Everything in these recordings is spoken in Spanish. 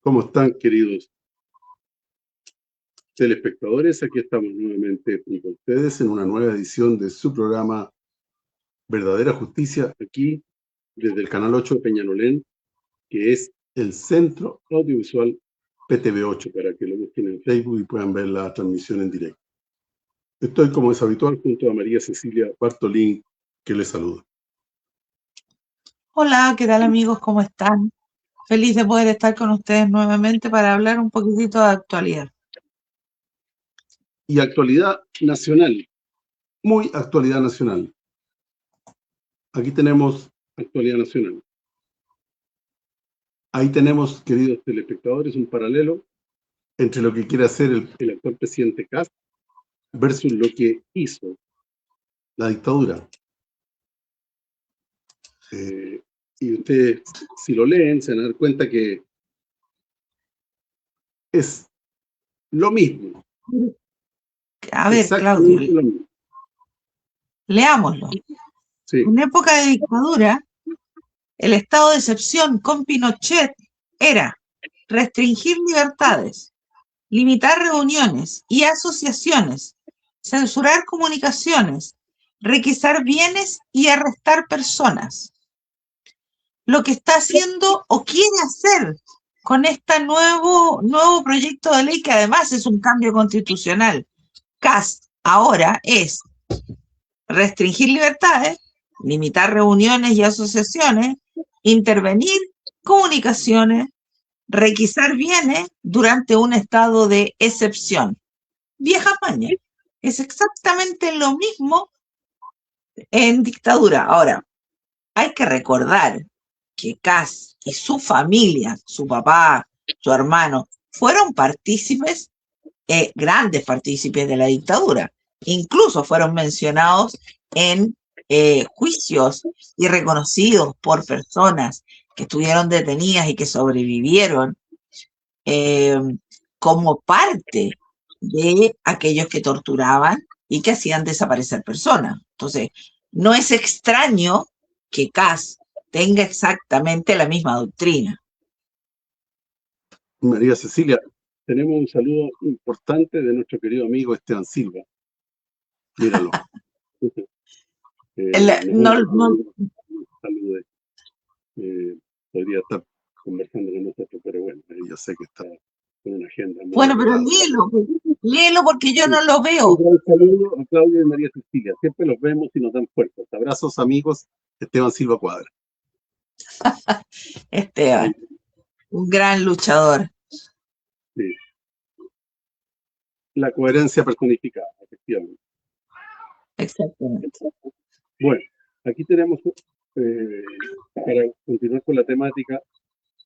¿Cómo están, queridos telespectadores? Aquí estamos nuevamente con ustedes en una nueva edición de su programa Verdadera Justicia, aquí desde el Canal 8 de Peñalolén, que es el Centro Audiovisual PTV8, para que lo busquen en Facebook y puedan ver la transmisión en directo. Estoy, como es habitual, junto a María Cecilia Bartolín, que les saluda. Hola, ¿qué tal, amigos? ¿Cómo están? Feliz de poder estar con ustedes nuevamente para hablar un poquitito de actualidad. Y actualidad nacional, muy actualidad nacional. Aquí tenemos actualidad nacional. Ahí tenemos, queridos telespectadores, un paralelo entre lo que quiere hacer el actual presidente Kast versus lo que hizo la dictadura. Y ustedes, si lo leen, se van a dar cuenta que es lo mismo. A ver, Claudio, Exactamente lo mismo. leámoslo. Sí. En época de dictadura, el estado de excepción con Pinochet era restringir libertades, limitar reuniones y asociaciones, censurar comunicaciones, requisar bienes y arrestar personas. Lo que está haciendo o quiere hacer con este nuevo proyecto de ley, que además es un cambio constitucional, Kast, ahora es restringir libertades, limitar reuniones y asociaciones, intervenir comunicaciones, requisar bienes durante un estado de excepción. Vieja maña. Es exactamente lo mismo en dictadura. Ahora, hay que recordar que Kast y su familia, su papá, su hermano, fueron partícipes, grandes partícipes de la dictadura. Incluso fueron mencionados en juicios y reconocidos por personas que estuvieron detenidas y que sobrevivieron como parte de aquellos que torturaban y que hacían desaparecer personas. Entonces, no es extraño que Kast tenga exactamente la misma doctrina. María Cecilia, tenemos un saludo importante de nuestro querido amigo Esteban Silva. Míralo. Saludos. Podría estar conversando con nosotros, pero bueno, yo sé que está con una agenda muy pero léelo porque yo no lo veo. Un gran saludo a Claudio y María Cecilia. Siempre los vemos y nos dan fuerzas. Abrazos, amigos. Esteban Silva Cuadra. Esteban, un gran luchador. Sí. La coherencia personificada, efectivamente. Exactamente. Bueno, aquí tenemos, para continuar con la temática,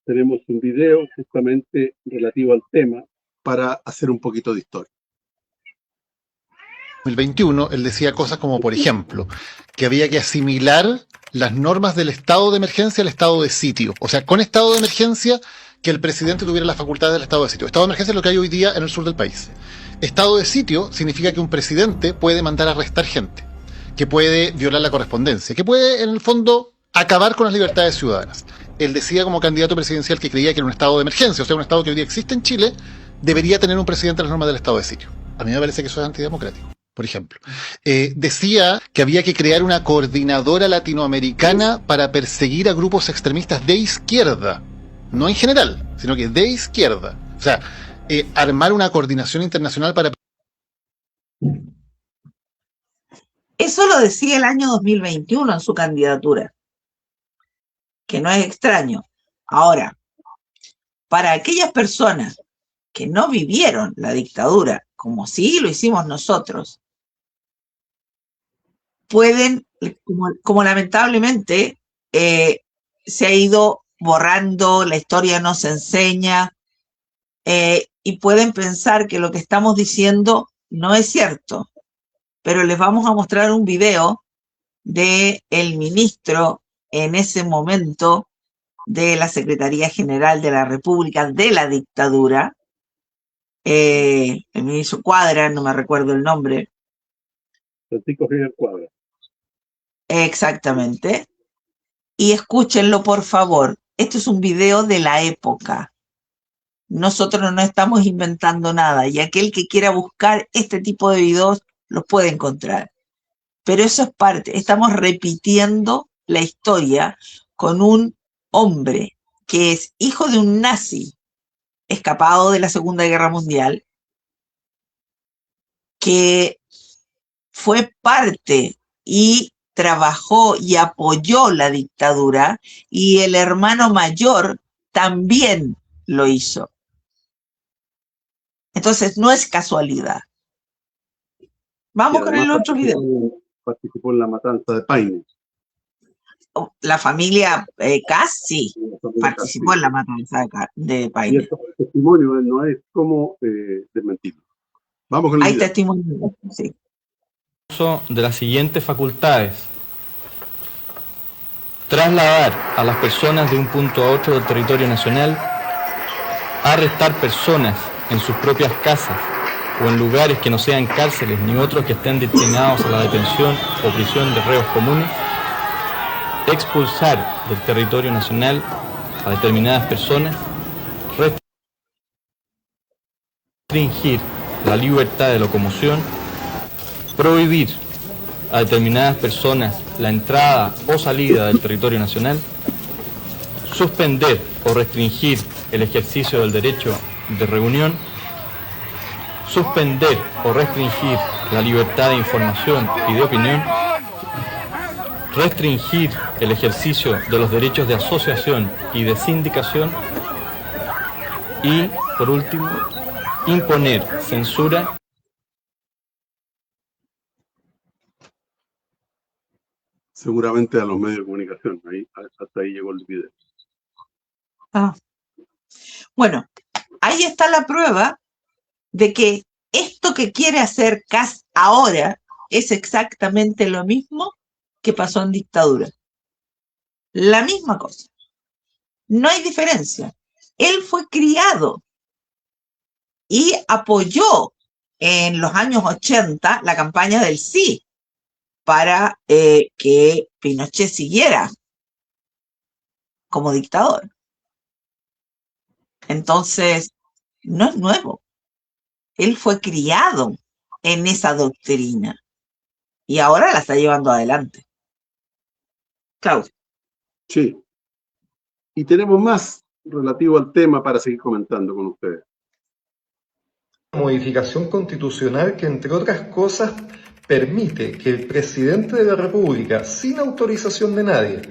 tenemos un video justamente relativo al tema para hacer un poquito de historia. 2021, él decía cosas como, por ejemplo, que había que asimilar las normas del estado de emergencia al estado de sitio. O sea, con estado de emergencia, que el presidente tuviera las facultades del estado de sitio. Estado de emergencia es lo que hay hoy día en el sur del país. Estado de sitio significa que un presidente puede mandar a arrestar gente, que puede violar la correspondencia, que puede, en el fondo, acabar con las libertades ciudadanas. Él decía como candidato presidencial que creía que en un estado de emergencia, o sea, un estado que hoy día existe en Chile, debería tener un presidente a las normas del estado de sitio. A mí me parece que eso es antidemocrático. Por ejemplo, decía que había que crear una coordinadora latinoamericana para perseguir a grupos extremistas de izquierda, no en general, sino que de izquierda. O sea, armar una coordinación internacional para... Eso lo decía el año 2021 en su candidatura, que no es extraño. Ahora, para aquellas personas que no vivieron la dictadura, como sí lo hicimos nosotros, pueden, como lamentablemente se ha ido borrando, la historia nos enseña, y pueden pensar que lo que estamos diciendo no es cierto, pero les vamos a mostrar un video del ministro en ese momento de la Secretaría General de la República de la dictadura, el ministro Cuadra, no me recuerdo el nombre. Francisco Javier Cuadra. Exactamente. Y escúchenlo, por favor. Este es un video de la época. nosotros no estamos inventando nada y aquel que quiera buscar este tipo de videos los puede encontrar. Pero eso es parte, estamos repitiendo la historia con un hombre que es hijo de un nazi escapado de la Segunda Guerra Mundial, que fue parte y trabajó y apoyó la dictadura, y el hermano mayor también lo hizo. Entonces, no es casualidad. Vamos con el otro video. Participó en la matanza de Paine. La familia Kass, sí, participó en la matanza de Paine. Y esto es testimonio, no es como desmentirlo. Vamos con el Hay video. testimonio, sí. De las siguientes facultades: trasladar a las personas de un punto a otro del territorio nacional, arrestar personas en sus propias casas o en lugares que no sean cárceles ni otros que estén destinados a la detención o prisión de reos comunes, expulsar del territorio nacional a determinadas personas, restringir la libertad de locomoción, prohibir a determinadas personas la entrada o salida del territorio nacional, suspender o restringir el ejercicio del derecho de reunión, suspender o restringir la libertad de información y de opinión, restringir el ejercicio de los derechos de asociación y de sindicación y, por último, imponer censura. Seguramente a los medios de comunicación. Hasta ahí llegó el video. Bueno, ahí está la prueba de que esto que quiere hacer Kass ahora es exactamente lo mismo que pasó en dictadura. La misma cosa. No hay diferencia. Él fue criado y apoyó en los años 80 la campaña del sí para que Pinochet siguiera como dictador. Entonces, no es nuevo. Él fue criado en esa doctrina y ahora la está llevando adelante. Claudio. Sí. Y tenemos más relativo al tema para seguir comentando con ustedes. Modificación constitucional que, entre otras cosas, permite que el presidente de la República, sin autorización de nadie,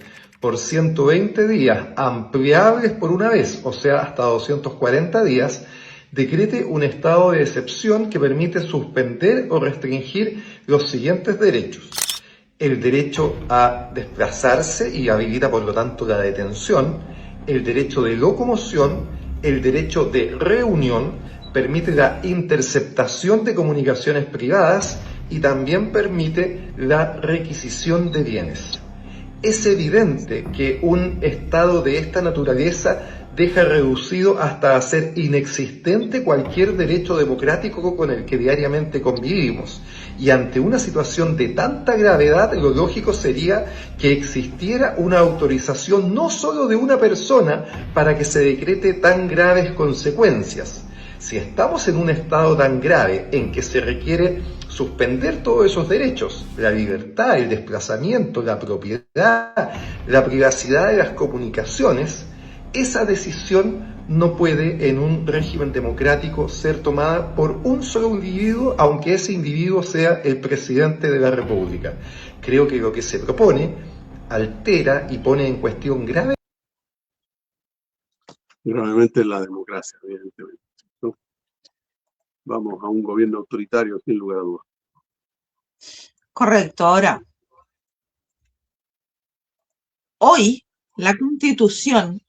por 120 días, ampliables por una vez, o sea, hasta 240 días, decrete un estado de excepción que permite suspender o restringir los siguientes derechos: el derecho a desplazarse y habilita por lo tanto la detención, el derecho de locomoción, el derecho de reunión, permite la interceptación de comunicaciones privadas y también permite la requisición de bienes. Es evidente que un estado de esta naturaleza deja reducido hasta hacer inexistente cualquier derecho democrático con el que diariamente convivimos. Y ante una situación de tanta gravedad, lo lógico sería que existiera una autorización no solo de una persona para que se decrete tan graves consecuencias. Si estamos en un estado tan grave en que se requiere suspender todos esos derechos, la libertad, el desplazamiento, la propiedad, la privacidad de las comunicaciones, esa decisión no puede en un régimen democrático ser tomada por un solo individuo, aunque ese individuo sea el presidente de la República. Creo que lo que se propone altera y pone en cuestión gravemente la democracia, evidentemente. ¿No? Vamos a un gobierno autoritario, sin lugar a dudas. Correcto. Ahora, hoy la Constitución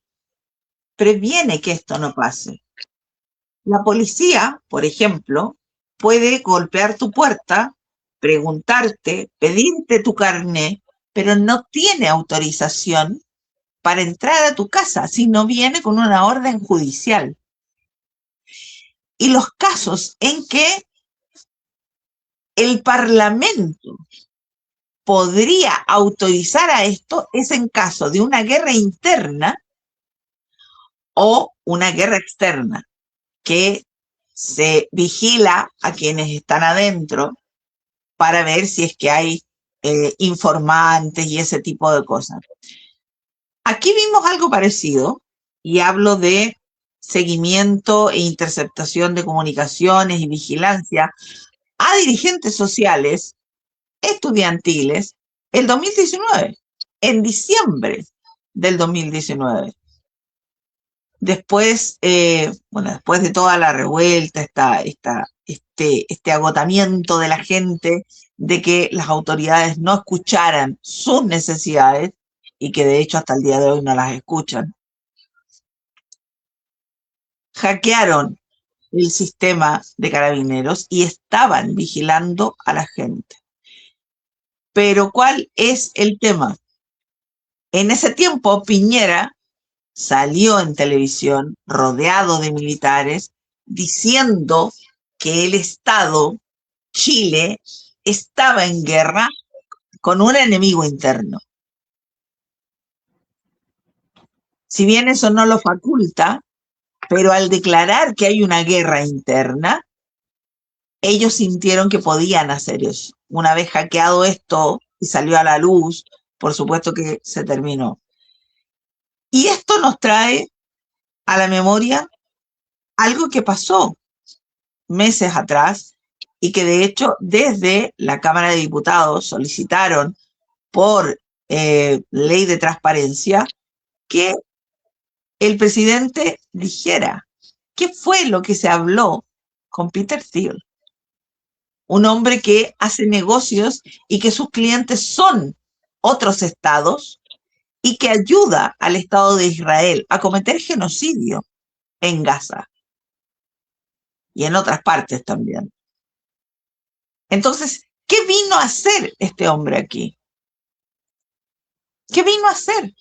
previene que esto no pase. La policía, por ejemplo, puede golpear tu puerta, preguntarte, pedirte tu carné, pero no tiene autorización para entrar a tu casa si no viene con una orden judicial. Y los casos en que el Parlamento podría autorizar a esto es en caso de una guerra interna o una guerra externa. que se vigila a quienes están adentro para ver si es que hay informantes y ese tipo de cosas. Aquí vimos algo parecido, y hablo de seguimiento e interceptación de comunicaciones y vigilancia a dirigentes sociales, estudiantiles, el 2019, en diciembre del 2019. Después, después de toda la revuelta, este agotamiento de la gente, de que las autoridades no escucharan sus necesidades, y que de hecho hasta el día de hoy no las escuchan, hackearon el sistema de Carabineros y estaban vigilando a la gente. Pero ¿cuál es el tema? En ese tiempo Piñera salió en televisión rodeado de militares diciendo que el Estado, Chile, estaba en guerra con un enemigo interno. Si bien eso no lo faculta, pero al declarar que hay una guerra interna, ellos sintieron que podían hacer eso. Una vez hackeado esto y salió a la luz, por supuesto que se terminó. Y esto nos trae a la memoria algo que pasó meses atrás y que de hecho desde la Cámara de Diputados solicitaron por ley de transparencia que el presidente dijera qué fue lo que se habló con Peter Thiel, un hombre que hace negocios y que sus clientes son otros estados y que ayuda al Estado de Israel a cometer genocidio en Gaza y en otras partes también. Entonces, ¿qué vino a hacer este hombre aquí? ¿Qué vino a hacer?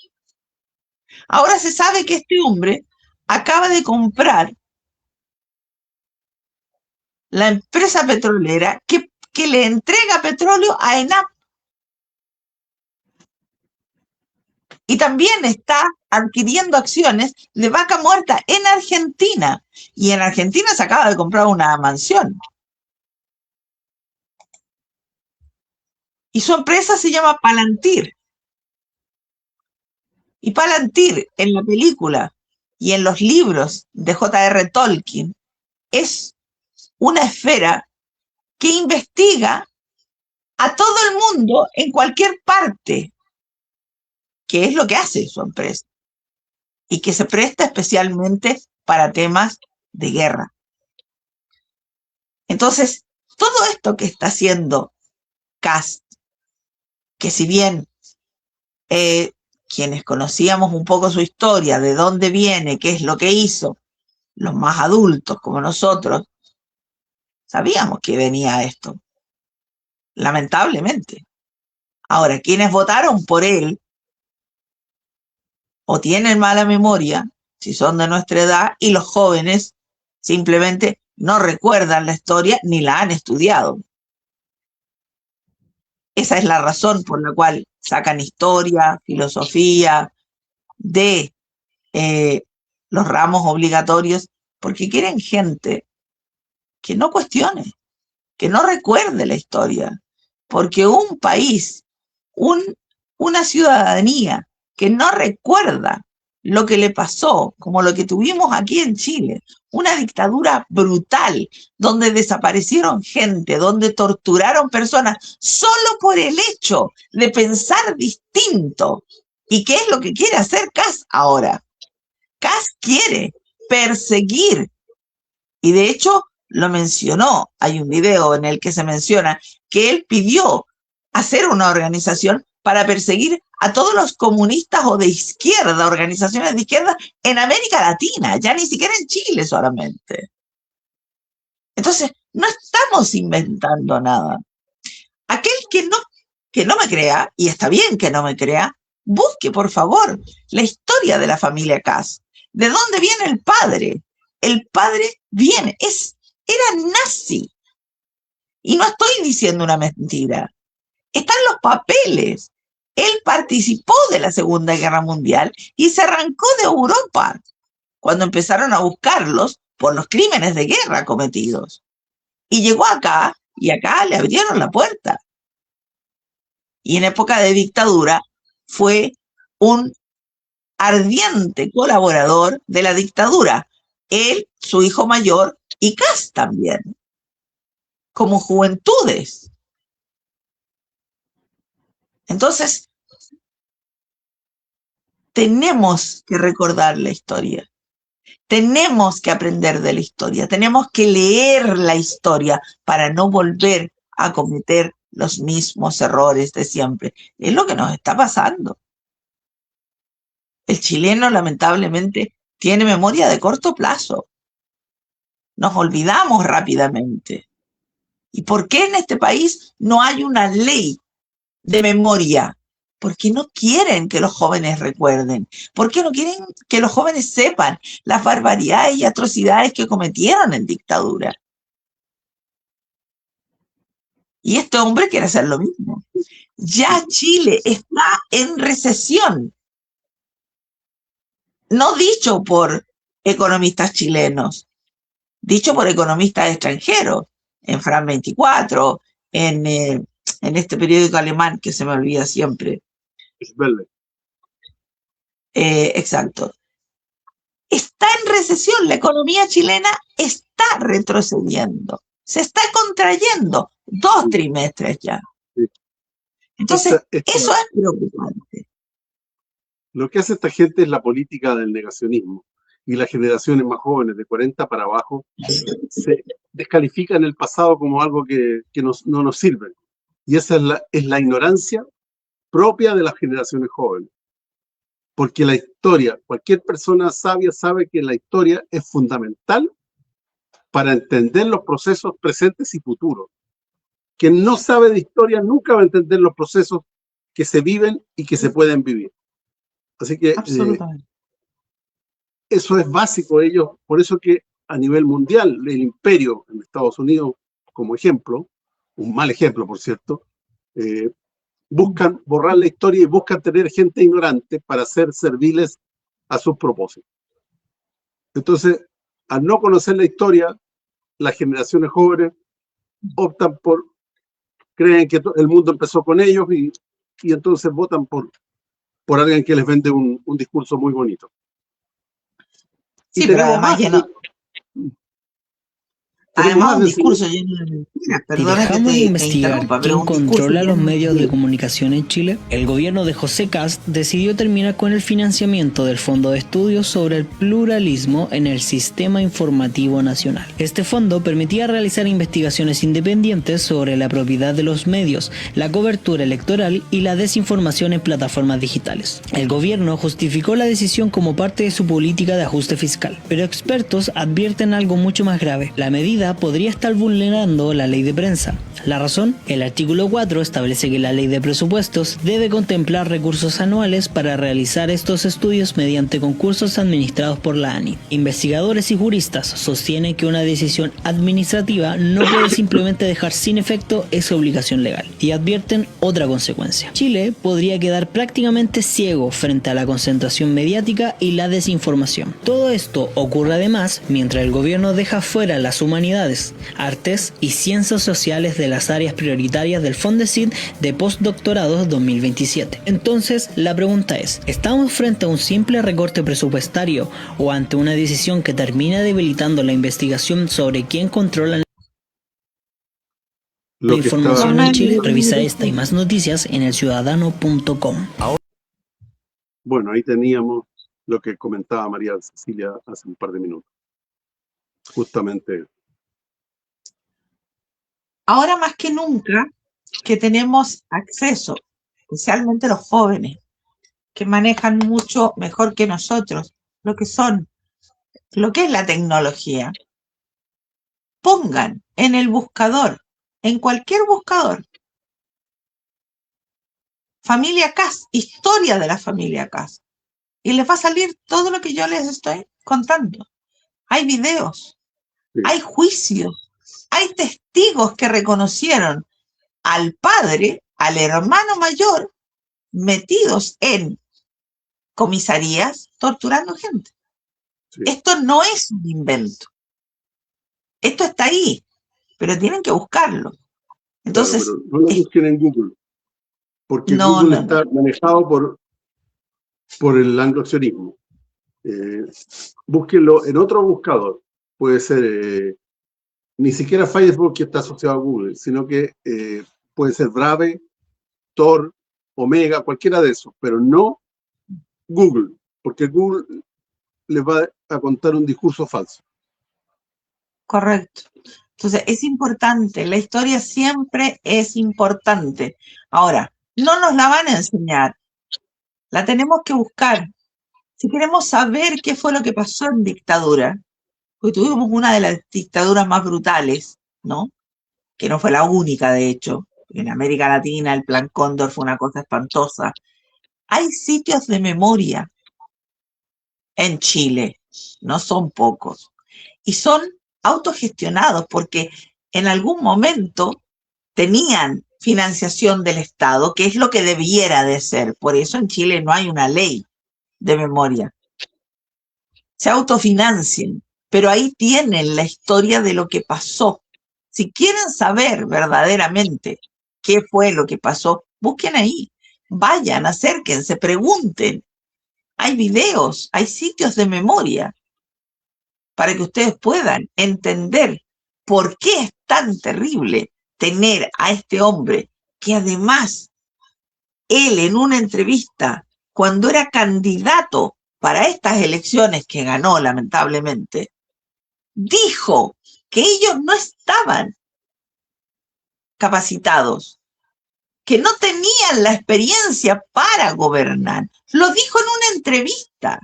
Ahora se sabe que este hombre acaba de comprar la empresa petrolera que le entrega petróleo a ENAP. Y también está adquiriendo acciones de Vaca Muerta en Argentina. Y en Argentina se acaba de comprar una mansión. Y su empresa se llama Palantir. Y Palantir, en la película y en los libros de J.R. Tolkien, es una esfera que investiga a todo el mundo en cualquier parte, que es lo que hace su empresa, y que se presta especialmente para temas de guerra. Entonces, todo esto que está haciendo Kast, que si bien quienes conocíamos un poco su historia, de dónde viene, qué es lo que hizo, los más adultos como nosotros, sabíamos que venía esto, lamentablemente. Ahora, quienes votaron por él o tienen mala memoria, si son de nuestra edad, y los jóvenes simplemente no recuerdan la historia ni la han estudiado. Esa es la razón por la cual sacan historia, filosofía de los ramos obligatorios, porque quieren gente que no cuestione, que no recuerde la historia, porque un país, una ciudadanía que no recuerda lo que le pasó, como lo que tuvimos aquí en Chile, una dictadura brutal, donde desaparecieron gente, donde torturaron personas, solo por el hecho de pensar distinto. ¿Y qué es lo que quiere hacer Kast ahora? Kast quiere perseguir, y de hecho lo mencionó, hay un video en el que se menciona que él pidió hacer una organización para perseguir a todos los comunistas o de izquierda, organizaciones de izquierda en América Latina, ya ni siquiera en Chile solamente. Entonces, no estamos inventando nada. Aquel que no me crea, y está bien que no me crea, busque, por favor, la historia de la familia Kast. ¿De dónde viene el padre? El padre era nazi. Y no estoy diciendo una mentira. Están los papeles. Él participó de la Segunda Guerra Mundial y se arrancó de Europa cuando empezaron a buscarlos por los crímenes de guerra cometidos. Y llegó acá, y acá le abrieron la puerta. Y en época de dictadura fue un ardiente colaborador de la dictadura. Él, su hijo mayor y Kast también, como juventudes. Entonces, tenemos que recordar la historia. Tenemos que aprender de la historia. Tenemos que leer la historia para no volver a cometer los mismos errores de siempre. Es lo que nos está pasando. El chileno, lamentablemente, tiene memoria de corto plazo. Nos olvidamos rápidamente. ¿Y por qué en este país no hay una ley de memoria? Porque no quieren que los jóvenes recuerden. ¿Por qué no quieren que los jóvenes sepan las barbaridades y atrocidades que cometieron en dictadura? Y este hombre quiere hacer lo mismo. Ya Chile está en recesión. No dicho por economistas chilenos, dicho por economistas extranjeros, en Fran 24, en este periódico alemán que se me olvida siempre. Exacto. Está en recesión, la economía chilena está retrocediendo, se está contrayendo 2 trimestres ya. Entonces, eso es preocupante. Lo que hace esta gente es la política del negacionismo, y las generaciones más jóvenes, de 40 para abajo, se descalifican el pasado como algo que no nos sirve. Y esa es la ignorancia propia de las generaciones jóvenes. Porque la historia, cualquier persona sabia sabe que la historia es fundamental para entender los procesos presentes y futuros. Quien no sabe de historia nunca va a entender los procesos que se viven y que se pueden vivir. Así que eso es básico. Ellos, por eso que a nivel mundial, el imperio en Estados Unidos, como ejemplo, un mal ejemplo, por cierto, buscan borrar la historia y buscan tener gente ignorante para ser serviles a sus propósitos. Entonces, al no conocer la historia, las generaciones jóvenes optan creen que el mundo empezó con ellos y entonces votan por alguien que les vende un discurso muy bonito. Sí, pero además además un discurso lleno de mentiras. Perdona que te investigar quién controla los medios de comunicación en Chile. El gobierno de José Kast decidió terminar con el financiamiento del Fondo de Estudios sobre el Pluralismo en el Sistema Informativo Nacional. Este fondo permitía realizar investigaciones independientes sobre la propiedad de los medios, la cobertura electoral y la desinformación en plataformas digitales. El gobierno justificó la decisión como parte de su política de ajuste fiscal, pero expertos advierten algo mucho más grave. La medida podría estar vulnerando la ley de prensa. La razón, el artículo 4 establece que la ley de presupuestos debe contemplar recursos anuales para realizar estos estudios mediante concursos administrados por la ANI. Investigadores y juristas sostienen que una decisión administrativa no puede simplemente dejar sin efecto esa obligación legal, y advierten otra consecuencia. Chile podría quedar prácticamente ciego frente a la concentración mediática y la desinformación. Todo esto ocurre además mientras el gobierno deja fuera las humanidades, artes y ciencias sociales de las áreas prioritarias del Fondesit de postdoctorados 2027. Entonces, la pregunta es, ¿estamos frente a un simple recorte presupuestario o ante una decisión que termina debilitando la investigación sobre quién controla la información en Chile? Revisa esta y más noticias en elciudadano.com. Bueno, ahí teníamos lo que comentaba María Cecilia hace un par de minutos. Justamente. Ahora más que nunca que tenemos acceso, especialmente los jóvenes, que manejan mucho mejor que nosotros lo que es la tecnología. Pongan en el buscador, en cualquier buscador, familia Kast, historia de la familia Kast, y les va a salir todo lo que yo les estoy contando. Hay videos, hay juicios, hay testigos que reconocieron al padre, al hermano mayor, metidos en comisarías torturando gente. Sí. Esto no es un invento. Esto está ahí, pero tienen que buscarlo. Entonces, claro, pero no lo busquen en Google, porque no, Google no, está manejado por el anglosionismo. Búsquenlo en otro buscador. Puede ser ni siquiera Firefox, que está asociado a Google, sino que puede ser Brave, Tor, Omega, cualquiera de esos, pero no Google, porque Google les va a contar un discurso falso. correcto. Entonces, es importante, la historia siempre es importante. Ahora, no nos la van a enseñar, la tenemos que buscar. Si queremos saber qué fue lo que pasó en dictadura, porque tuvimos una de las dictaduras más brutales, ¿no? Que no fue la única, de hecho. En América Latina el Plan Cóndor fue una cosa espantosa. Hay sitios de memoria en Chile, no son pocos, y son autogestionados porque en algún momento tenían financiación del Estado, que es lo que debiera de ser. Por eso en Chile no hay una ley de memoria. Se autofinancian, pero ahí tienen la historia de lo que pasó. Si quieren saber verdaderamente qué fue lo que pasó, busquen ahí, vayan, acérquense, pregunten. Hay videos, hay sitios de memoria para que ustedes puedan entender por qué es tan terrible tener a este hombre que además él en una entrevista, cuando era candidato para estas elecciones que ganó lamentablemente, dijo que ellos no estaban capacitados, que no tenían la experiencia para gobernar. Lo dijo en una entrevista.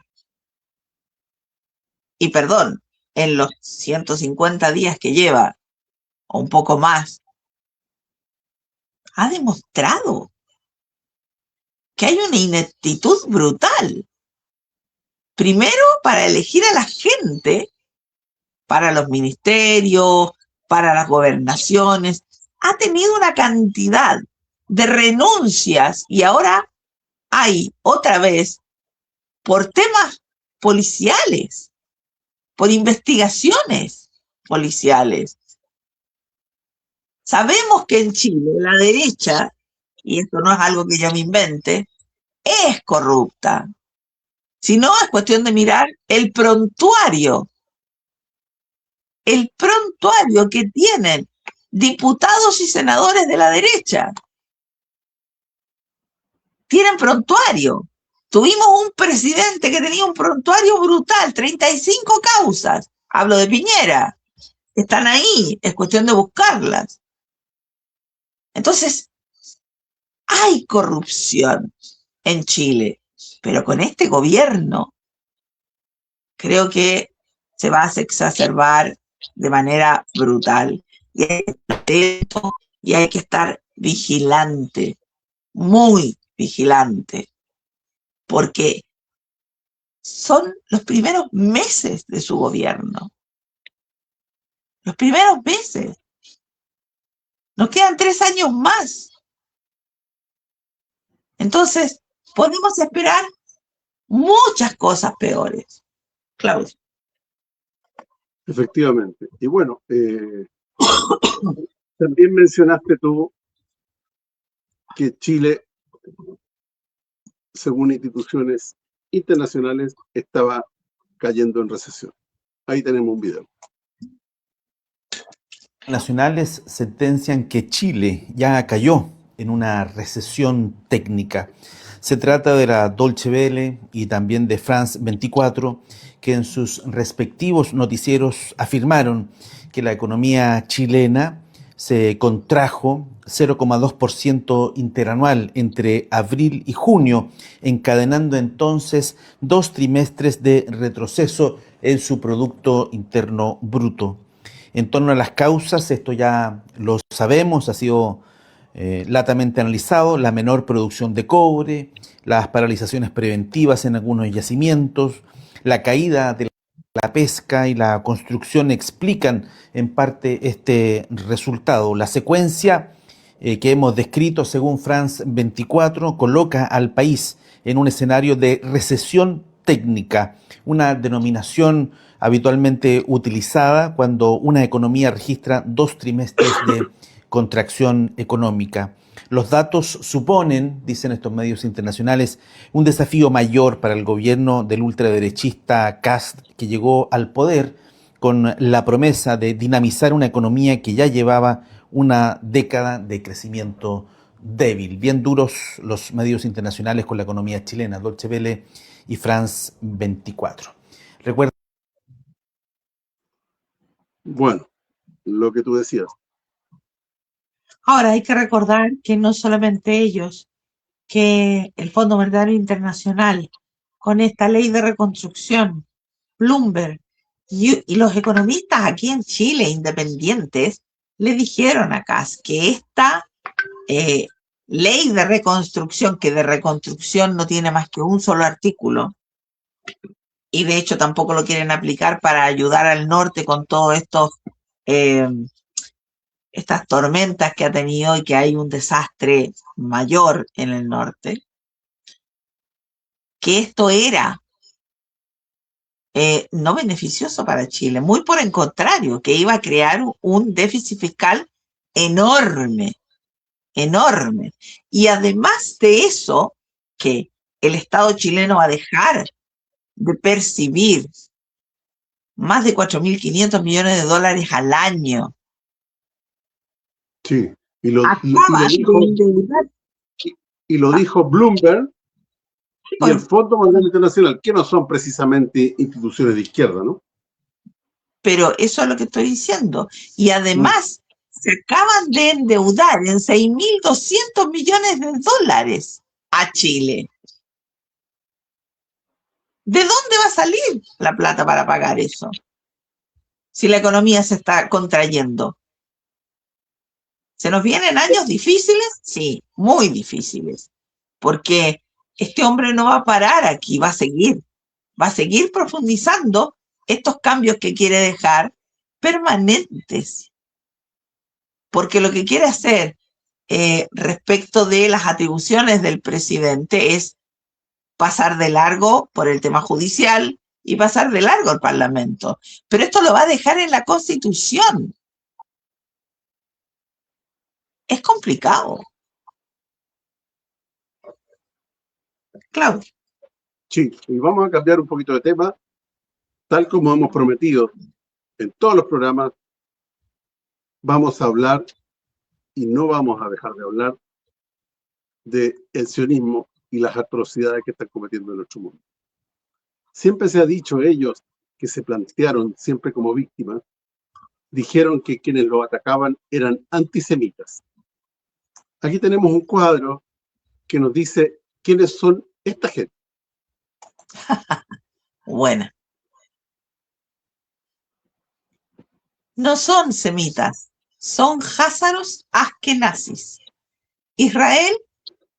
Y perdón, en los 150 días que lleva, o un poco más, ha demostrado que hay una ineptitud brutal. Primero, para elegir a la gente, para los ministerios, para las gobernaciones, ha tenido una cantidad de renuncias y ahora hay otra vez por temas policiales, por investigaciones policiales. Sabemos que en Chile la derecha, y esto no es algo que yo me invente, es corrupta. Si no, es cuestión de mirar el prontuario que tienen diputados y senadores de la derecha. Tienen prontuario. Tuvimos un presidente que tenía un prontuario brutal, 35 causas. Hablo de Piñera. Están ahí, es cuestión de buscarlas. Entonces, hay corrupción en Chile, pero con este gobierno creo que se va a exacerbar de manera brutal. Y hay que estar vigilante, muy vigilante, porque son los primeros meses de su gobierno. Los primeros meses. Nos quedan 3 años más. Entonces, podemos esperar muchas cosas peores. Claudio. Efectivamente. Y bueno, también mencionaste tú que Chile, según instituciones internacionales, estaba cayendo en recesión. Ahí tenemos un video. Nacionales sentencian que Chile ya cayó en una recesión técnica. Se trata de la Deutsche Welle y también de France 24, que en sus respectivos noticieros afirmaron que la economía chilena se contrajo 0,2% interanual entre abril y junio, encadenando entonces 2 trimestres de retroceso en su Producto Interno Bruto. En torno a las causas, esto ya lo sabemos, ha sido latamente analizado: la menor producción de cobre, las paralizaciones preventivas en algunos yacimientos, la caída de la pesca y la construcción explican en parte este resultado. La secuencia que hemos descrito, según France 24, coloca al país en un escenario de recesión técnica, una denominación habitualmente utilizada cuando una economía registra 2 trimestres de contracción económica. Los datos suponen, dicen estos medios internacionales, un desafío mayor para el gobierno del ultraderechista Kast, que llegó al poder con la promesa de dinamizar una economía que ya llevaba una década de crecimiento débil. Bien duros los medios internacionales con la economía chilena, Deutsche Welle y France 24. Recuerda. Bueno, lo que tú decías. Ahora hay que recordar que no solamente ellos, que el Fondo Monetario Internacional, con esta ley de reconstrucción, Bloomberg y los economistas aquí en Chile, independientes, le dijeron a Kast que esta ley de reconstrucción, que de reconstrucción no tiene más que un solo artículo, y de hecho tampoco lo quieren aplicar para ayudar al norte con todos estos estas tormentas que ha tenido y que hay un desastre mayor en el norte, que esto era no beneficioso para Chile, muy por el contrario, que iba a crear un déficit fiscal enorme, enorme. Y además de eso, que el Estado chileno va a dejar de percibir más de 4.500 millones de dólares al año. Sí, y lo dijo Bloomberg y el Fondo Monetario Internacional, que no son precisamente instituciones de izquierda, ¿no? Pero eso es lo que estoy diciendo. Y además se acaban de endeudar en 6.200 millones de dólares a Chile. ¿De dónde va a salir la plata para pagar eso? Si la economía se está contrayendo. ¿Se nos vienen años difíciles? Sí, muy difíciles. Porque este hombre no va a parar aquí, va a seguir profundizando estos cambios que quiere dejar permanentes. Porque lo que quiere hacer respecto de las atribuciones del presidente es pasar de largo por el tema judicial y pasar de largo el Parlamento. Pero esto lo va a dejar en la Constitución. Es complicado. Claudio. Sí, y vamos a cambiar un poquito de tema, tal como hemos prometido en todos los programas. Vamos a hablar, y no vamos a dejar de hablar, del sionismo y las atrocidades que están cometiendo en nuestro mundo. Siempre se ha dicho, ellos que se plantearon siempre como víctimas, dijeron que quienes los atacaban eran antisemitas. Aquí tenemos un cuadro que nos dice quiénes son esta gente. Buena. No son semitas, son házaros askenazis. Israel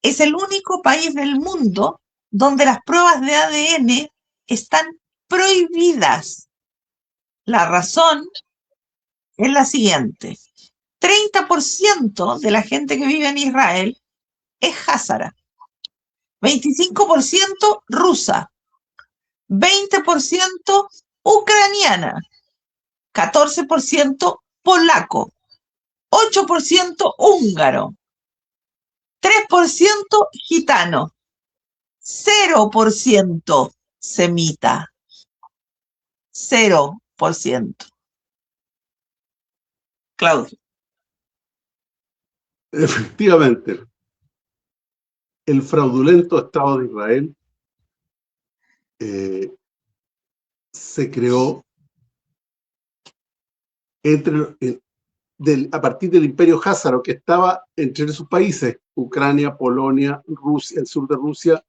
es el único país del mundo donde las pruebas de ADN están prohibidas. La razón es la siguiente. 30% de la gente que vive en Israel es házara, 25% rusa, 20% ucraniana, 14% polaco, 8% húngaro, 3% gitano, 0% semita, 0%. Claudio. Efectivamente, el fraudulento Estado de Israel se creó a partir del Imperio Házaro, que estaba entre sus países, Ucrania, Polonia, Rusia, el sur de Rusia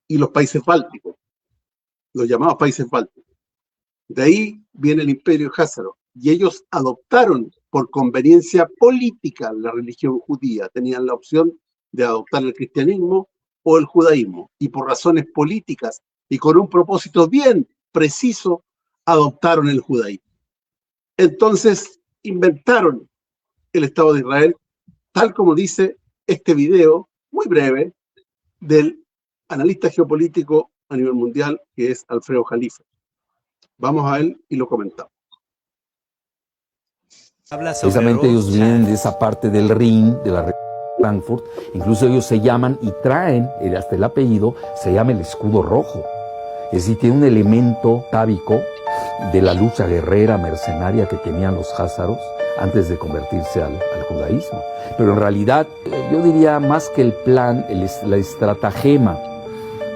y los países bálticos, los llamados países bálticos. De ahí viene el Imperio Házaro, y ellos adoptaron por conveniencia política la religión judía. Tenían la opción de adoptar el cristianismo o el judaísmo, y por razones políticas y con un propósito bien preciso, adoptaron el judaísmo. Entonces inventaron el Estado de Israel, tal como dice este video muy breve del analista geopolítico a nivel mundial, que es Alfredo Jalife. Vamos a él y lo comentamos. Precisamente ellos vienen de esa parte del Rin, de la región de Frankfurt. Incluso ellos se llaman y traen, hasta el apellido, se llama el escudo rojo. Es decir, tiene un elemento tábico de la lucha guerrera, mercenaria que tenían los házaros antes de convertirse al judaísmo. Pero en realidad, yo diría más que el plan, la estratagema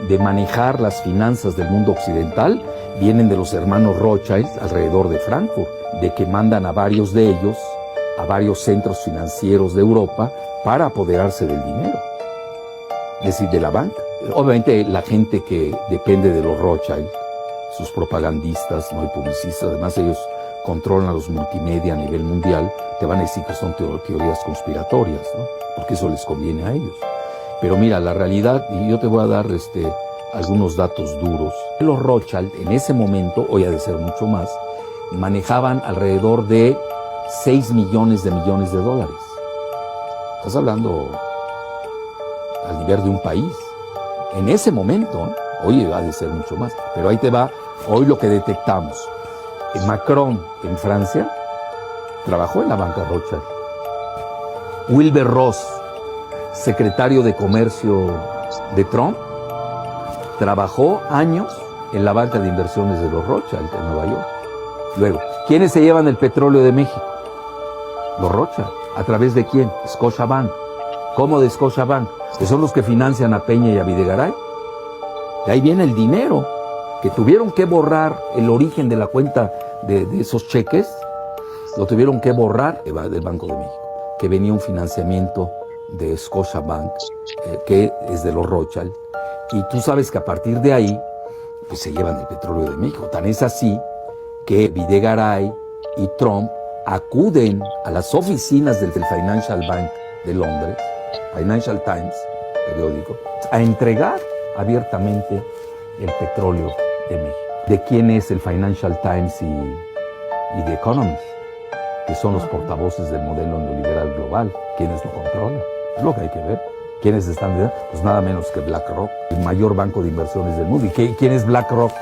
de manejar las finanzas del mundo occidental, vienen de los hermanos Rothschild alrededor de Frankfurt, de que mandan a varios de ellos a varios centros financieros de Europa para apoderarse del dinero, es decir, de la banca. Obviamente la gente que depende de los Rothschild, sus propagandistas, no hay publicistas, además ellos controlan los multimedia a nivel mundial, te van a decir que son teorías conspiratorias, ¿no? Porque eso les conviene a ellos. Pero mira, la realidad, y yo te voy a dar algunos datos duros. Los Rothschild en ese momento, hoy ha de ser mucho más, manejaban alrededor de 6 millones de dólares. Estás hablando al nivel de un país. En ese momento, hoy ha de ser mucho más. Pero ahí te va, hoy lo que detectamos. Macron en Francia trabajó en la banca Rothschild. Wilbur Ross, secretario de Comercio de Trump, trabajó años en la banca de inversiones de los Rothschild en Nueva York. Luego, ¿quiénes se llevan el petróleo de México? Los Rothschild. ¿A través de quién? Scotiabank. ¿Cómo de Scotiabank? Que son los que financian a Peña y a Videgaray. De ahí viene el dinero, que tuvieron que borrar el origen de la cuenta de esos cheques, lo tuvieron que borrar del Banco de México, que venía un financiamiento de Scotiabank, que es de los Rothschild, y tú sabes que a partir de ahí, pues se llevan el petróleo de México. Tan es así que Videgaray y Trump acuden a las oficinas del Financial Bank de Londres, Financial Times, periódico, a entregar abiertamente el petróleo de México. ¿De quién es el Financial Times y The Economist? Que son los portavoces del modelo neoliberal global. ¿Quiénes lo controlan? Es lo que hay que ver. ¿Quiénes están detrás? Pues nada menos que BlackRock, el mayor banco de inversiones del mundo. ¿Y quién es BlackRock?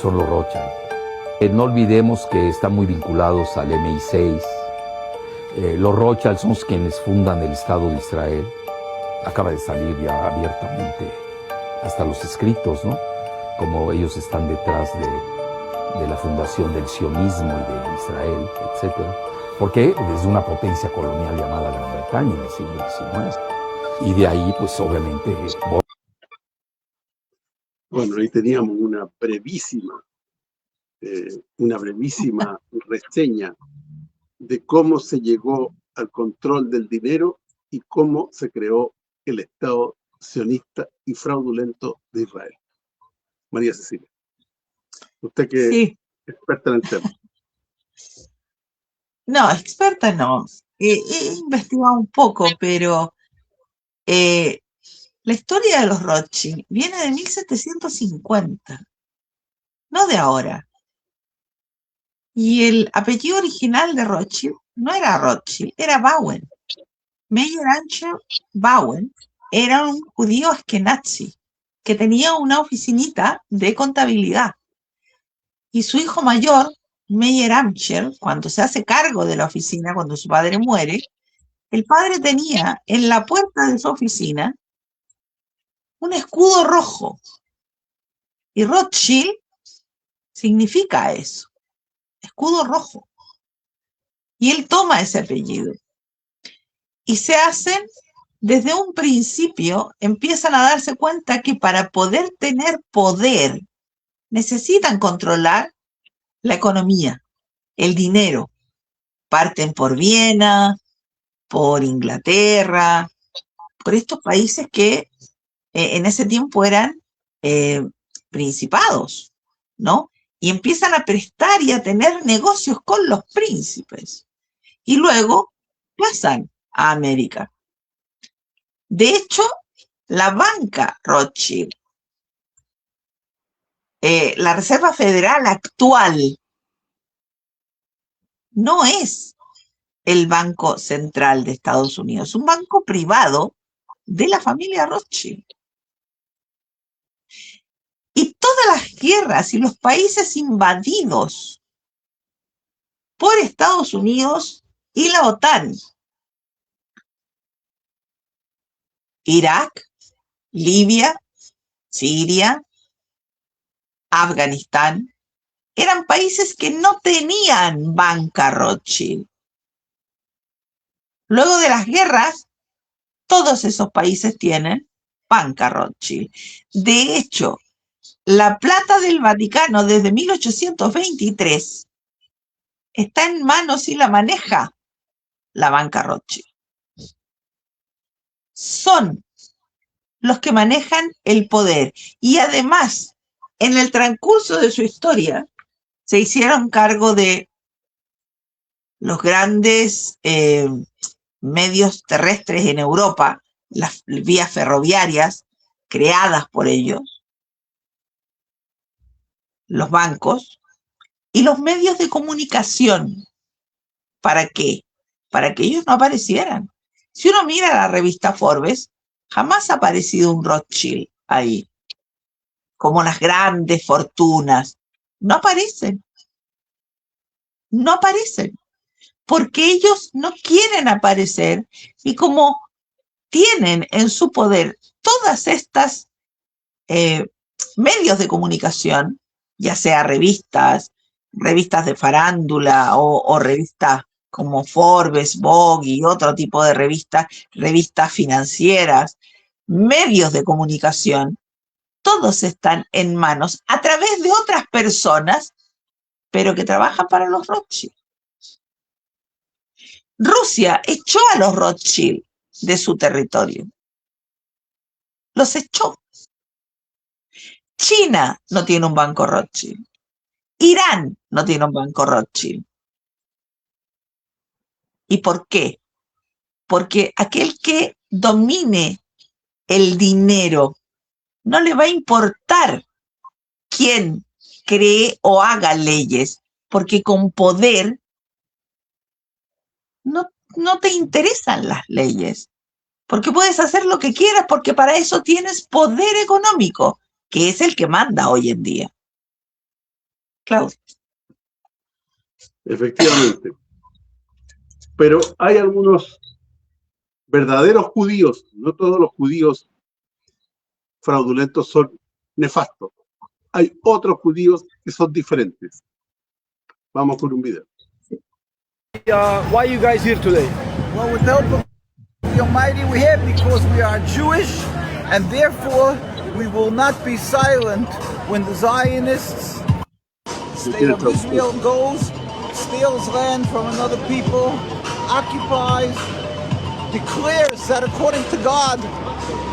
Son los Rothschild. No olvidemos que están muy vinculados al MI6. Los Rothschild son quienes fundan el Estado de Israel. Acaba de salir ya abiertamente hasta los escritos, ¿no? Como ellos están detrás de la fundación del sionismo y de Israel, etc. Porque desde una potencia colonial llamada Gran Bretaña en el siglo XIX. Y de ahí, pues obviamente... Bueno, ahí teníamos una brevísima reseña de cómo se llegó al control del dinero y cómo se creó el Estado sionista y fraudulento de Israel. María Cecilia, usted que Sí. es experta en el tema. No, experta no. He investigado un poco, pero la historia de los Rothschild viene de 1750, no de ahora. Y el apellido original de Rothschild no era Rothschild, era Bowen. Meyer Amschel Bowen era un judío askenazi que tenía una oficinita de contabilidad. Y su hijo mayor, Meyer Amschel, cuando se hace cargo de la oficina, cuando su padre muere, el padre tenía en la puerta de su oficina un escudo rojo. Y Rothschild significa eso, escudo rojo. Y él toma ese apellido. Y se hacen, desde un principio, empiezan a darse cuenta que para poder tener poder, necesitan controlar la economía, el dinero. Parten por Viena, por Inglaterra, por estos países que en ese tiempo eran principados, ¿no? Y empiezan a prestar y a tener negocios con los príncipes. Y luego pasan a América. De hecho, la banca Rothschild, la Reserva Federal actual, no es el Banco Central de Estados Unidos, es un banco privado de la familia Rothschild. las guerras y los países invadidos por Estados Unidos y la OTAN, Irak, Libia, Siria, Afganistán, eran países que no tenían banca Rothschild. Luego de las guerras, todos esos países tienen banca Rothschild. De hecho, la plata del Vaticano desde 1823 está en manos y la maneja la banca Rothschild. Son los que manejan el poder y además, en el transcurso de su historia, se hicieron cargo de los grandes medios terrestres en Europa, las vías ferroviarias creadas por ellos, los bancos y los medios de comunicación. ¿Para qué? Para que ellos no aparecieran. Si uno mira la revista Forbes, jamás ha aparecido un Rothschild ahí, como las grandes fortunas. No aparecen. No aparecen. Porque ellos no quieren aparecer y como tienen en su poder todas estas medios de comunicación, ya sea revistas de farándula o revistas como Forbes, Vogue y otro tipo de revistas financieras, medios de comunicación, todos están en manos a través de otras personas, pero que trabajan para los Rothschild. Rusia echó a los Rothschild de su territorio. Los echó. China no tiene un banco Rothschild. Irán no tiene un banco Rothschild. ¿Y por qué? Porque aquel que domine el dinero no le va a importar quién cree o haga leyes, porque con poder no te interesan las leyes, porque puedes hacer lo que quieras, porque para eso tienes poder económico, que es el que manda hoy en día. Claudio. Efectivamente. Pero hay algunos verdaderos judíos, no todos los judíos fraudulentos son nefastos. Hay otros judíos que son diferentes. Vamos con un video. Why are you guys here today? Well, with the help of the Almighty, we're here because we are Jewish, and therefore we will not be silent when the Zionists, state of Israel, goes, steals land from another people, occupies, declares that according to God,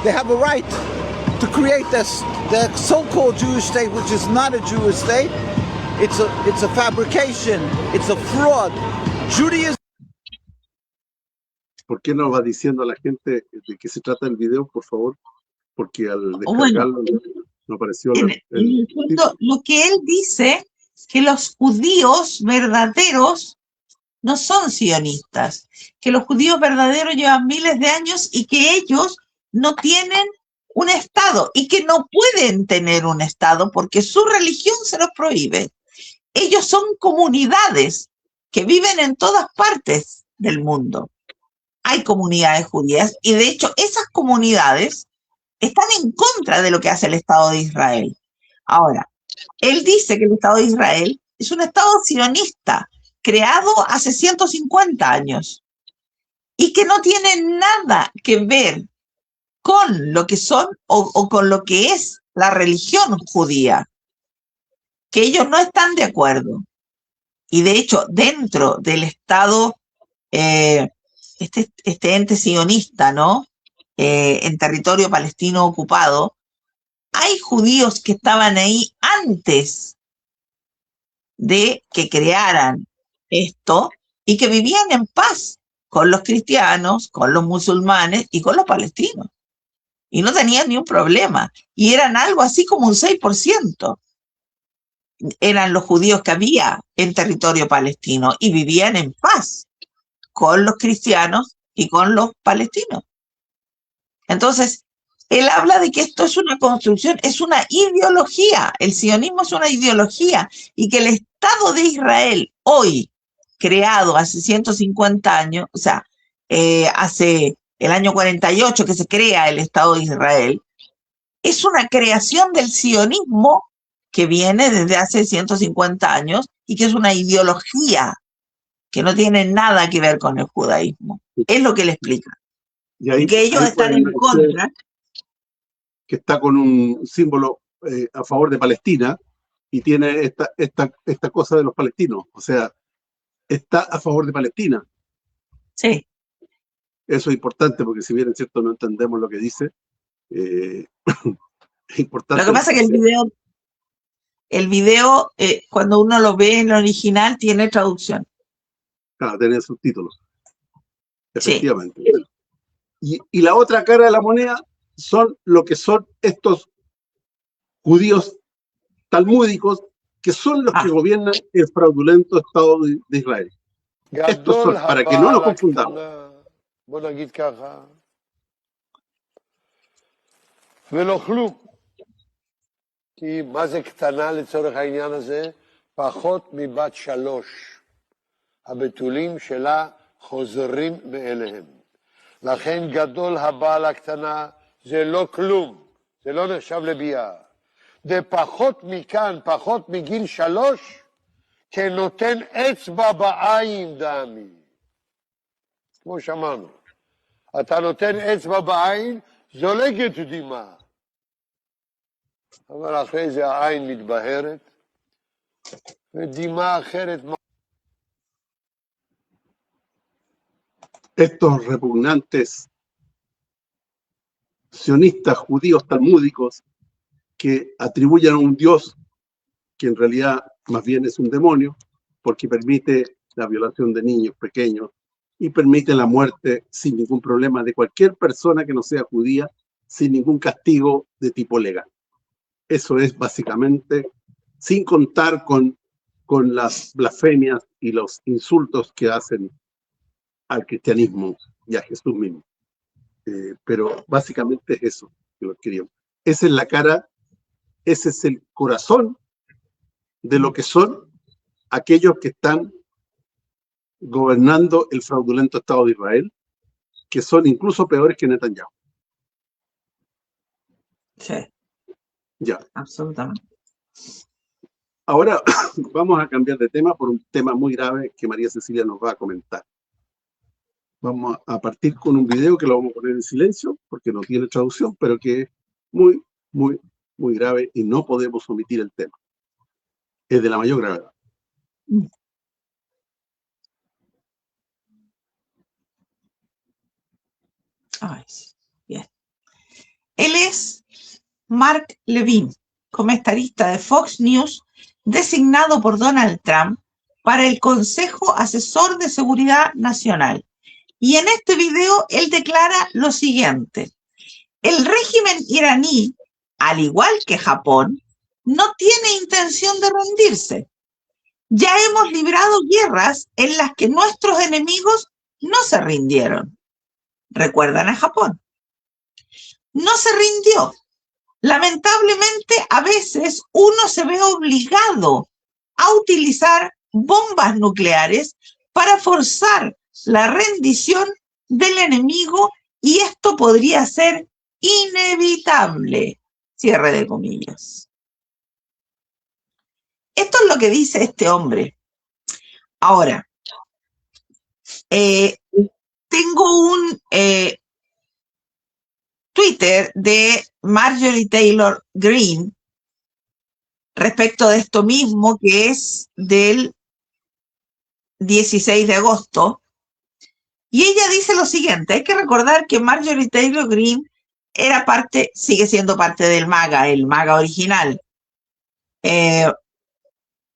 they have a right to create this, the so-called Jewish state, which is not a Jewish state. It's a fabrication. It's a fraud. Judaism. ¿Por qué no va diciendo a la gente de qué se trata el video, por favor? Porque al descargarlo no apareció en el fondo, lo que él dice que los judíos verdaderos no son sionistas, que los judíos verdaderos llevan miles de años y que ellos no tienen un Estado y que no pueden tener un Estado porque su religión se los prohíbe. Ellos son comunidades que viven en todas partes del mundo. Hay comunidades judías y de hecho esas comunidades están en contra de lo que hace el Estado de Israel. Ahora, él dice que el Estado de Israel es un Estado sionista creado hace 150 años y que no tiene nada que ver con lo que son o con lo que es la religión judía, que ellos no están de acuerdo. Y de hecho, dentro del Estado, este ente sionista, ¿no? En territorio palestino ocupado, hay judíos que estaban ahí antes de que crearan esto y que vivían en paz con los cristianos, con los musulmanes y con los palestinos. Y no tenían ni un problema. Y eran algo así como un 6%. Eran los judíos que había en territorio palestino y vivían en paz con los cristianos y con los palestinos. Entonces, él habla de que esto es una construcción, es una ideología, el sionismo es una ideología, y que el Estado de Israel hoy, creado hace 150 años, o sea, hace el año 48 que se crea el Estado de Israel, es una creación del sionismo que viene desde hace 150 años y que es una ideología que no tiene nada que ver con el judaísmo. Es lo que él explica. Y ahí, que ellos están en contra. Que está con un símbolo a favor de Palestina y tiene esta cosa de los palestinos. O sea, está a favor de Palestina. Sí. Eso es importante porque si bien es cierto no entendemos lo que dice, es importante. Lo que pasa es que el video cuando uno lo ve en el original, tiene traducción. Claro, tiene subtítulos. Efectivamente. Sí. Y la otra cara de la moneda son lo que son estos judíos talmúdicos, que son los que gobiernan el fraudulento Estado de Israel. Estos son, para que no nos confundamos. בוא נגיד ככה, ולא כלום. כי מה זה קטנה לצורך העניין הזה? פחות מבת 3. הבתולים שלה חוזרים מאליהם. לכן גדול הבעל הקטנה זה לא כלום, זה לא נחשב לביאה. זה פחות מכאן, פחות מגיל 3, כנותן אצבע בעין דמי. כמו שאמרנו. אתה נותן אצבע בעין, זולגת דמעה. אבל אחרי זה העין מתבהרת, ודמעה אחרת... Estos repugnantes sionistas judíos talmúdicos que atribuyen a un Dios que en realidad más bien es un demonio, porque permite la violación de niños pequeños y permite la muerte sin ningún problema de cualquier persona que no sea judía, sin ningún castigo de tipo legal. Eso es básicamente, sin contar con las blasfemias y los insultos que hacen al cristianismo y a Jesús mismo. Pero básicamente es eso que lo queríamos. Esa es la cara, ese es el corazón de lo que son aquellos que están gobernando el fraudulento Estado de Israel, que son incluso peores que Netanyahu. Sí. Ya. Absolutamente. Ahora vamos a cambiar de tema por un tema muy grave que María Cecilia nos va a comentar. Vamos a partir con un video que lo vamos a poner en silencio porque no tiene traducción, pero que es muy, muy, muy grave y no podemos omitir el tema. Es de la mayor gravedad. Ay, bien. Él es Mark Levin, comentarista de Fox News, designado por Donald Trump para el Consejo Asesor de Seguridad Nacional. Y en este video él declara lo siguiente: el régimen iraní, al igual que Japón, no tiene intención de rendirse. Ya hemos librado guerras en las que nuestros enemigos no se rindieron. ¿Recuerdan a Japón? No se rindió. Lamentablemente, a veces uno se ve obligado a utilizar bombas nucleares para forzar la rendición del enemigo y esto podría ser inevitable. Cierre de comillas. Esto es lo que dice este hombre. Ahora, tengo un Twitter de Marjorie Taylor Greene respecto de esto mismo, que es del 16 de agosto, y ella dice lo siguiente: hay que recordar que Marjorie Taylor Greene era parte, sigue siendo parte del MAGA, el MAGA original,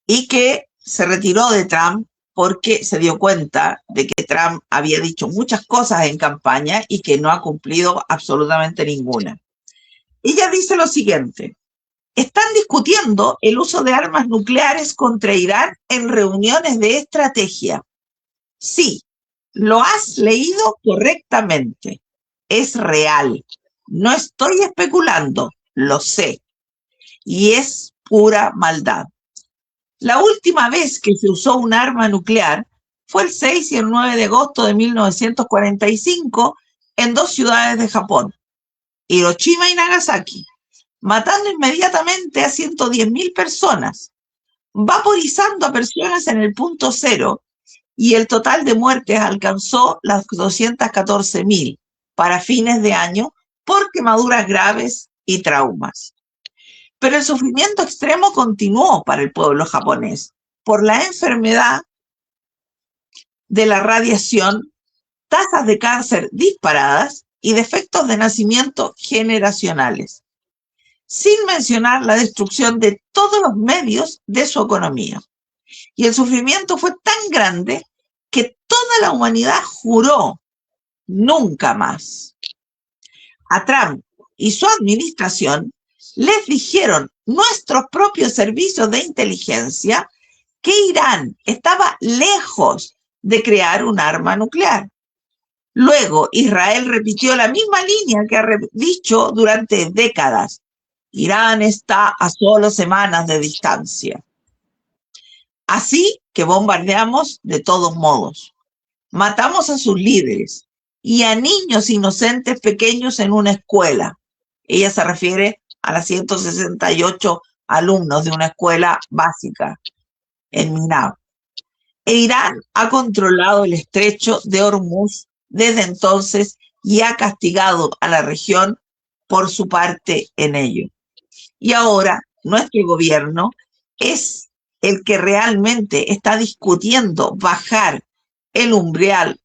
y que se retiró de Trump porque se dio cuenta de que Trump había dicho muchas cosas en campaña y que no ha cumplido absolutamente ninguna. Ella dice lo siguiente: están discutiendo el uso de armas nucleares contra Irán en reuniones de estrategia. Sí, lo has leído correctamente. Es real. No estoy especulando, lo sé. Y es pura maldad. La última vez que se usó un arma nuclear fue el 6 y el 9 de agosto de 1945 en dos ciudades de Japón, Hiroshima y Nagasaki, matando inmediatamente a 110.000 personas, vaporizando a personas en el punto cero, y el total de muertes alcanzó las 214.000 para fines de año por quemaduras graves y traumas. Pero el sufrimiento extremo continuó para el pueblo japonés por la enfermedad de la radiación, tasas de cáncer disparadas y defectos de nacimiento generacionales, sin mencionar la destrucción de todos los medios de su economía. Y el sufrimiento fue tan grande que toda la humanidad juró nunca más. A Trump y su administración les dijeron nuestros propios servicios de inteligencia que Irán estaba lejos de crear un arma nuclear. Luego, Israel repitió la misma línea que ha dicho durante décadas. Irán está a solo semanas de distancia. Así que bombardeamos de todos modos. Matamos a sus líderes y a niños inocentes pequeños en una escuela. Ella se refiere a las 168 alumnos de una escuela básica en Minab. E Irán ha controlado el estrecho de Hormuz desde entonces y ha castigado a la región por su parte en ello. Y ahora nuestro gobierno es el que realmente está discutiendo bajar el umbral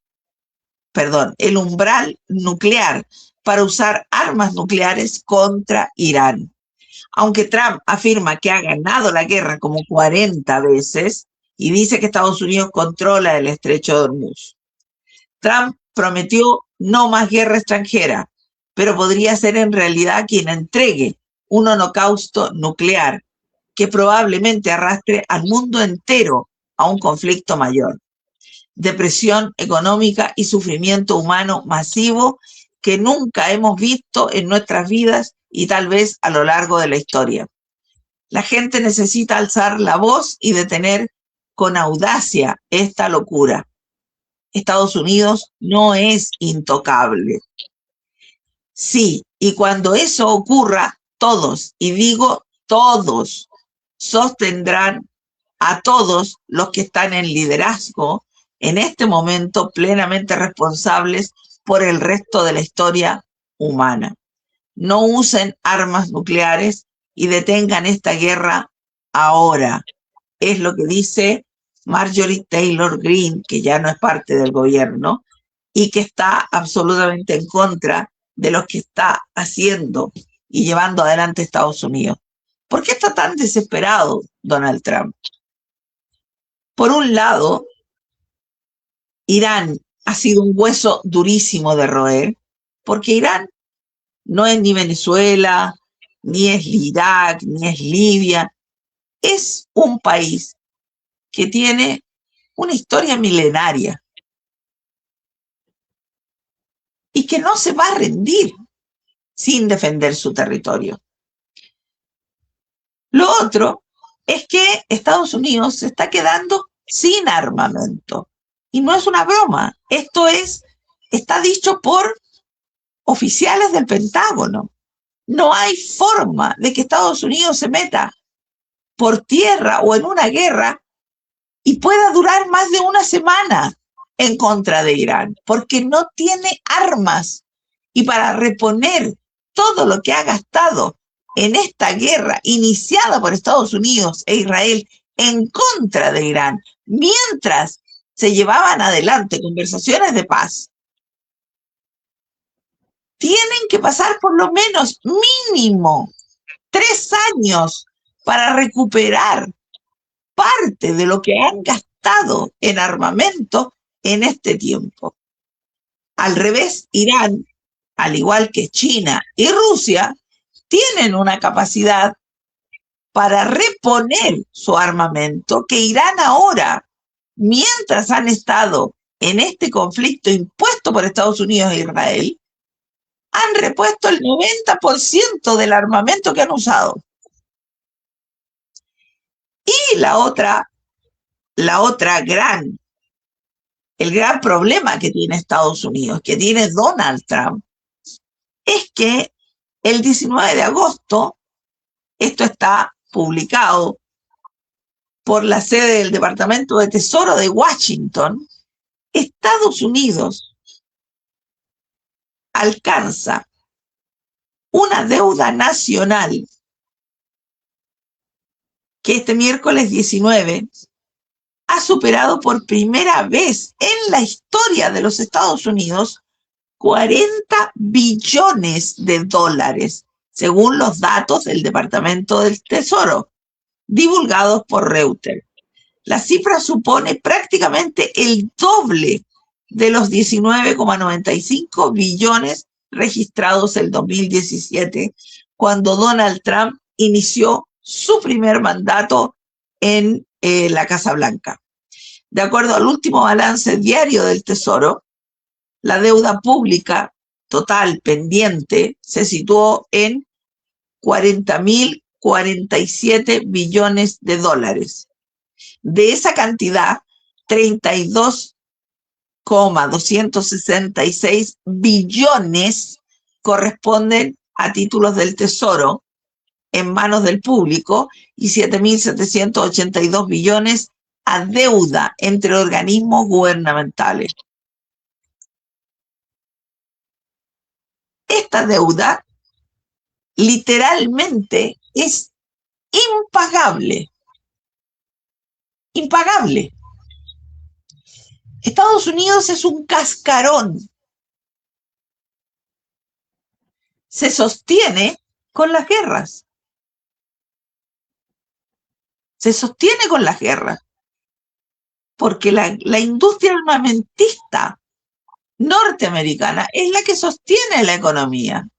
nuclear para usar armas nucleares contra Irán. Aunque Trump afirma que ha ganado la guerra como 40 veces y dice que Estados Unidos controla el estrecho de Hormuz. Trump prometió no más guerra extranjera, pero podría ser en realidad quien entregue un holocausto nuclear que probablemente arrastre al mundo entero a un conflicto mayor. Depresión económica y sufrimiento humano masivo que nunca hemos visto en nuestras vidas y tal vez a lo largo de la historia. La gente necesita alzar la voz y detener con audacia esta locura. Estados Unidos no es intocable. Sí, y cuando eso ocurra, todos, y digo todos, sostendrán a todos los que están en liderazgo en este momento plenamente responsables por el resto de la historia humana. No usen armas nucleares y detengan esta guerra ahora. Es lo que dice Marjorie Taylor Greene, que ya no es parte del gobierno y que está absolutamente en contra de lo que está haciendo y llevando adelante Estados Unidos. ¿Por qué está tan desesperado Donald Trump? Por un lado, Irán ha sido un hueso durísimo de roer, porque Irán no es ni Venezuela, ni es Irak, ni es Libia. Es un país que tiene una historia milenaria y que no se va a rendir sin defender su territorio. Lo otro es que Estados Unidos se está quedando sin armamento. Y no es una broma. Esto está dicho por oficiales del Pentágono. No hay forma de que Estados Unidos se meta por tierra o en una guerra y pueda durar más de una semana en contra de Irán, porque no tiene armas. Y para reponer todo lo que ha gastado en esta guerra iniciada por Estados Unidos e Israel en contra de Irán, mientras se llevaban adelante conversaciones de paz, tienen que pasar por lo menos mínimo 3 años para recuperar parte de lo que han gastado en armamento en este tiempo. Al revés, Irán, al igual que China y Rusia, tienen una capacidad para reponer su armamento que Irán ahora, mientras han estado en este conflicto impuesto por Estados Unidos e Israel, han repuesto el 90% del armamento que han usado. Y el gran problema que tiene Estados Unidos, que tiene Donald Trump, es que el 19 de agosto, esto está publicado por la sede del Departamento de Tesoro de Washington, Estados Unidos alcanza una deuda nacional que este miércoles 19 ha superado por primera vez en la historia de los Estados Unidos 40 billones de dólares, según los datos del Departamento del Tesoro, divulgados por Reuters. La cifra supone prácticamente el doble de los 19,95 billones registrados en 2017, cuando Donald Trump inició su primer mandato en la Casa Blanca. De acuerdo al último balance diario del Tesoro, la deuda pública total pendiente se situó en 40.047 billones de dólares. De esa cantidad, 32,266 billones corresponden a títulos del Tesoro en manos del público y 7.782 billones a deuda entre organismos gubernamentales. Esta deuda literalmente es impagable. Impagable. Estados Unidos es un cascarón. Se sostiene con las guerras. Se sostiene con las guerras. Porque la industria armamentista norteamericana es la que sostiene la economía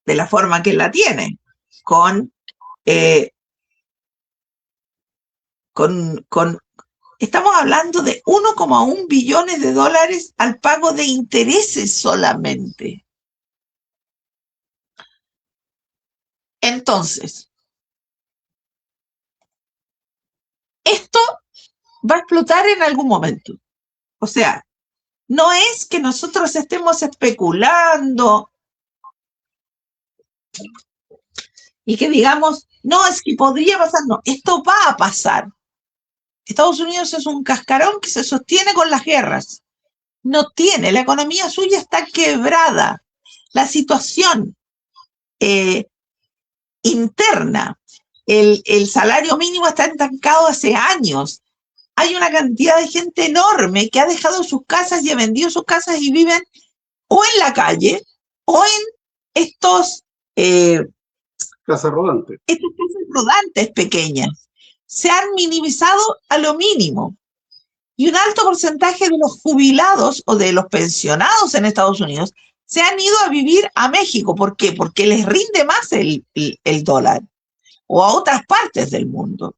de la forma que la tiene, estamos hablando de 1,1 billones de dólares al pago de intereses solamente. Entonces, esto va a explotar en algún momento. O sea, no es que nosotros estemos especulando y que digamos, no, es que podría pasar. No, esto va a pasar. Estados Unidos es un cascarón que se sostiene con las guerras. No tiene, la economía suya está quebrada. La situación interna, el salario mínimo está estancado hace años. Hay una cantidad de gente enorme que ha dejado sus casas y ha vendido sus casas y viven o en la calle o en estos casas rodantes. Estas casas rodantes pequeñas. Se han minimizado a lo mínimo. Y un alto porcentaje de los jubilados o de los pensionados en Estados Unidos se han ido a vivir a México. ¿Por qué? Porque les rinde más el dólar o a otras partes del mundo.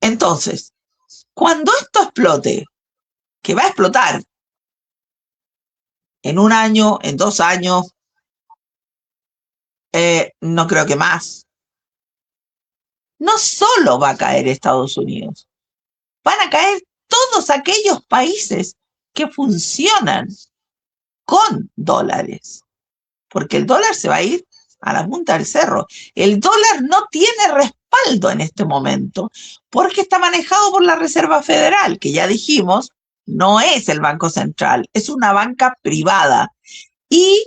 Entonces, cuando esto explote, que va a explotar en 1 año, en 2 años, no creo que más, no solo va a caer Estados Unidos, van a caer todos aquellos países que funcionan con dólares, porque el dólar se va a ir a la punta del cerro. El dólar no tiene respaldo en este momento, porque está manejado por la Reserva Federal, que ya dijimos, no es el Banco Central, es una banca privada, y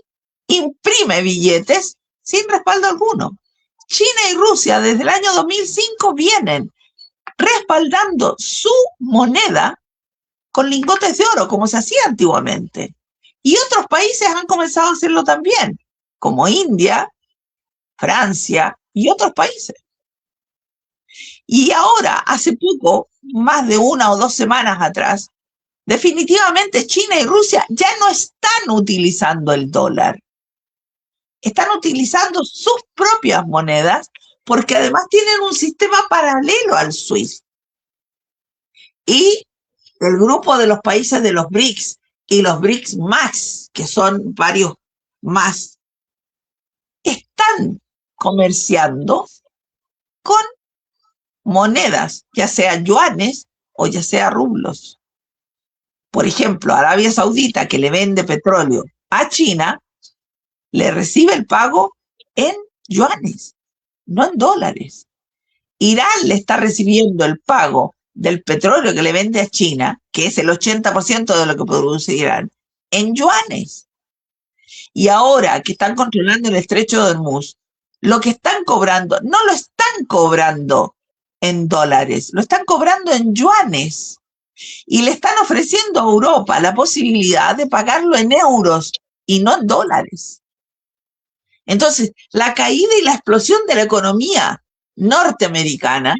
imprime billetes sin respaldo alguno. China y Rusia desde el año 2005 vienen respaldando su moneda con lingotes de oro, como se hacía antiguamente. Y otros países han comenzado a hacerlo también, como India, Francia y otros países. Y ahora, hace poco, más de 1 o 2 semanas atrás, definitivamente China y Rusia ya no están utilizando el dólar. Están utilizando sus propias monedas porque además tienen un sistema paralelo al SWIFT. Y el grupo de los países de los BRICS, y los BRICS más, que son varios más, están comerciando con monedas, ya sea yuanes o ya sea rublos. Por ejemplo, Arabia Saudita, que le vende petróleo a China, le recibe el pago en yuanes, no en dólares. Irán le está recibiendo el pago del petróleo que le vende a China, que es el 80% de lo que produce Irán, en yuanes. Y ahora que están controlando el estrecho de Hormuz, lo que están cobrando, no lo están cobrando en dólares, lo están cobrando en yuanes. Y le están ofreciendo a Europa la posibilidad de pagarlo en euros y no en dólares. Entonces, la caída y la explosión de la economía norteamericana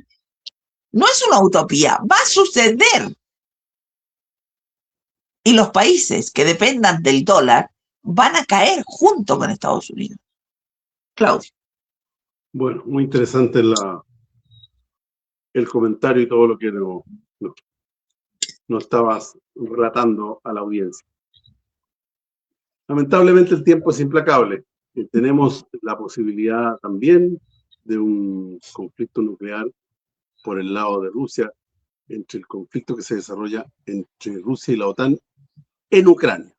no es una utopía, va a suceder. Y los países que dependan del dólar van a caer junto con Estados Unidos. Claudio. Bueno, muy interesante el comentario y todo lo que no estabas relatando a la audiencia. Lamentablemente el tiempo es implacable. Tenemos la posibilidad también de un conflicto nuclear por el lado de Rusia, entre el conflicto que se desarrolla entre Rusia y la OTAN en Ucrania,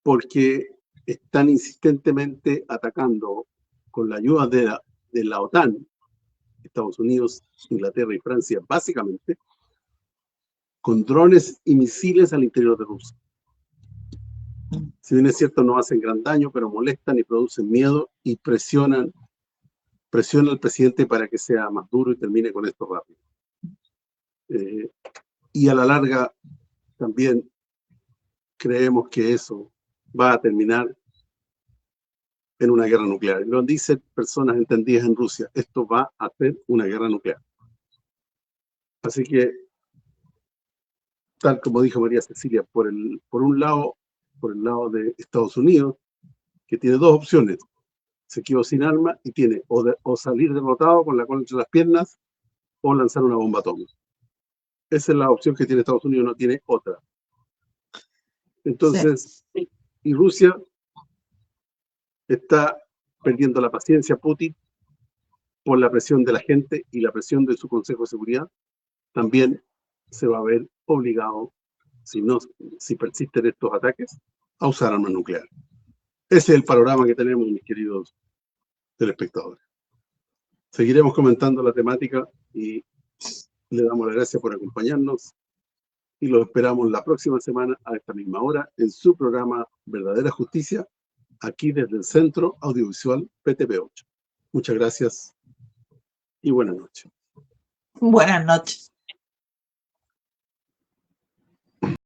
porque están insistentemente atacando con la ayuda de la OTAN, Estados Unidos, Inglaterra y Francia, básicamente, con drones y misiles al interior de Rusia. Si bien es cierto, no hacen gran daño, pero molestan y producen miedo y presionan al presidente para que sea más duro y termine con esto rápido. Y a la larga también creemos que eso va a terminar en una guerra nuclear. Lo dicen personas entendidas en Rusia, esto va a ser una guerra nuclear. Así que, tal como dijo María Cecilia, por el lado de Estados Unidos, que tiene dos opciones: se quedó sin armas y tiene o salir derrotado con la cola entre las piernas o lanzar una bomba atómica. Esa es la opción que tiene Estados Unidos, no tiene otra. Entonces, sí. Y Rusia está perdiendo la paciencia, Putin, por la presión de la gente y la presión de su Consejo de Seguridad. También se va a ver obligado, si persisten estos ataques, a usar armas nucleares. Ese es el panorama que tenemos, mis queridos telespectadores. Seguiremos comentando la temática y le damos las gracias por acompañarnos y los esperamos la próxima semana a esta misma hora en su programa Verdadera Justicia, aquí desde el Centro Audiovisual PTP8. Muchas gracias y buenas noches. Buenas noches.